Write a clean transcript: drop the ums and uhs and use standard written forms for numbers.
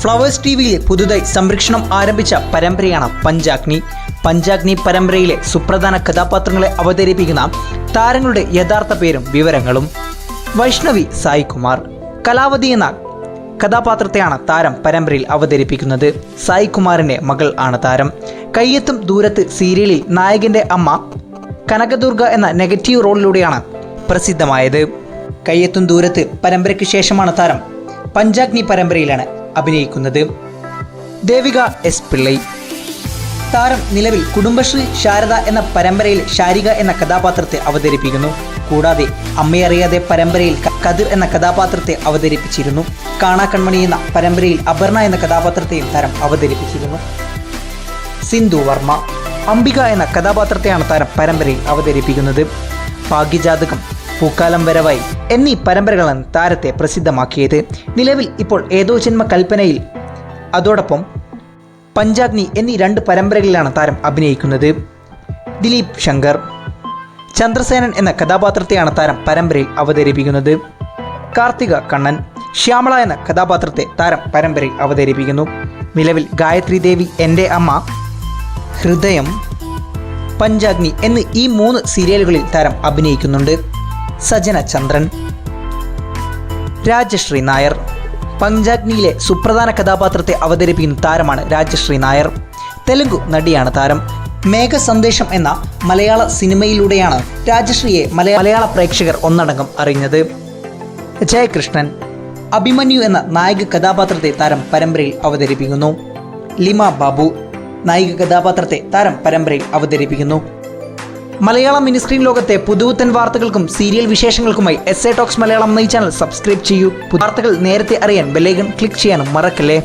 Flowers ടിവിയിൽ പുതുതായി സംരക്ഷണം ആരംഭിച്ച പരമ്പരയാണ് പഞ്ചാഗ്നി. പഞ്ചാഗ്നി പരമ്പരയിലെ സുപ്രധാന കഥാപാത്രങ്ങളെ അവതരിപ്പിക്കുന്ന താരങ്ങളുടെ യഥാർത്ഥ പേരും വിവരങ്ങളും. വൈഷ്ണവി സായികുമാർ. കലാവതി എന്ന കഥാപാത്രത്തെയാണ് താരം പരമ്പരയിൽ അവതരിപ്പിക്കുന്നത്. സായികുമാറിന്റെ മകൾ ആണ് താരം. കയ്യെത്തും ദൂരത്ത് സീരിയലിൽ നായകന്റെ അമ്മ കനകദുർഗ എന്ന നെഗറ്റീവ് റോളിലൂടെയാണ് പ്രസിദ്ധമായത്. കയ്യെത്തും ദൂരത്ത് പരമ്പരയ്ക്ക് ശേഷമാണ് താരം പഞ്ചാഗ്നി പരമ്പരയിലാണ് അഭിനയിക്കുന്നത്. ദേവിക എസ് പിള്ളൈ. താരം നിലവിൽ കുടുംബശ്രീ ശാരദ എന്ന പരമ്പരയിൽ ശാരിക എന്ന കഥാപാത്രത്തെ അവതരിപ്പിക്കുന്നു. കൂടാതെ അമ്മയറിയാതെ പരമ്പരയിൽ കതിർ എന്ന കഥാപാത്രത്തെ അവതരിപ്പിച്ചിരുന്നു. കാണാക്കൺമണി എന്ന പരമ്പരയിൽ അപർണ എന്ന കഥാപാത്രത്തെയും താരം അവതരിപ്പിച്ചിരുന്നു. സിന്ധു വർമ്മ. അംബിക എന്ന കഥാപാത്രത്തെയാണ് താരം പരമ്പരയിൽ അവതരിപ്പിക്കുന്നത്. ഭാഗ്യജാതകം, പൂക്കാലം വരവായി എന്നീ പരമ്പരകളാണ് താരത്തെ പ്രസിദ്ധമാക്കിയത്. നിലവിൽ ഇപ്പോൾ ഏതോ ജന്മ കൽപ്പനയിൽ അതോടൊപ്പം പഞ്ചാഗ്നി എന്നീ 2 പരമ്പരകളിലാണ് താരം അഭിനയിക്കുന്നത്. ദിലീപ് ശങ്കർ. ചന്ദ്രസേനൻ എന്ന കഥാപാത്രത്തെയാണ് താരം പരമ്പരയിൽ അവതരിപ്പിക്കുന്നത്. കാർത്തിക കണ്ണൻ. ശ്യാമള എന്ന കഥാപാത്രത്തെ താരം പരമ്പരയിൽ അവതരിപ്പിക്കുന്നു. നിലവിൽ ഗായത്രി ദേവി, എൻ്റെ അമ്മ, ഹൃദയം, പഞ്ചാഗ്നി എന്നീ ഈ 3 സീരിയലുകളിൽ താരം അഭിനയിക്കുന്നുണ്ട്. സജന ചന്ദ്രൻ. രാജശ്രീ നായർ. പഞ്ചാഗ്നിയിലെ സുപ്രധാന കഥാപാത്രത്തെ അവതരിപ്പിക്കുന്ന താരമാണ് രാജശ്രീ നായർ. തെലുങ്ക് നടിയാണ് താരം. മേഘസന്ദേശം എന്ന മലയാള സിനിമയിലൂടെയാണ് രാജശ്രീയെ മലയാള പ്രേക്ഷകർ ഒന്നടങ്കം അറിഞ്ഞത്. ജയകൃഷ്ണൻ. അഭിമന്യു എന്ന നായിക കഥാപാത്രത്തെ താരം പരമ്പരയിൽ അവതരിപ്പിക്കുന്നു. ലിമ ബാബു. നായിക കഥാപാത്രത്തെ താരം പരമ്പരയിൽ അവതരിപ്പിക്കുന്നു. മലയാളം മിനിസ്ക്രീൻ ലോകത്തെ പുതുപുത്തൻ വാർത്തകൾക്കും സീരിയൽ വിശേഷങ്ങൾക്കുമായി SA ടോക്സ് മലയാളം എന്ന ഈ ചാനൽ സബ്സ്ക്രൈബ് ചെയ്യൂ. വാർത്തകൾ നേരത്തെ അറിയാൻ ബെല്ലൈക്കൺ ക്ലിക്ക് ചെയ്യാനും മറക്കല്ലേ.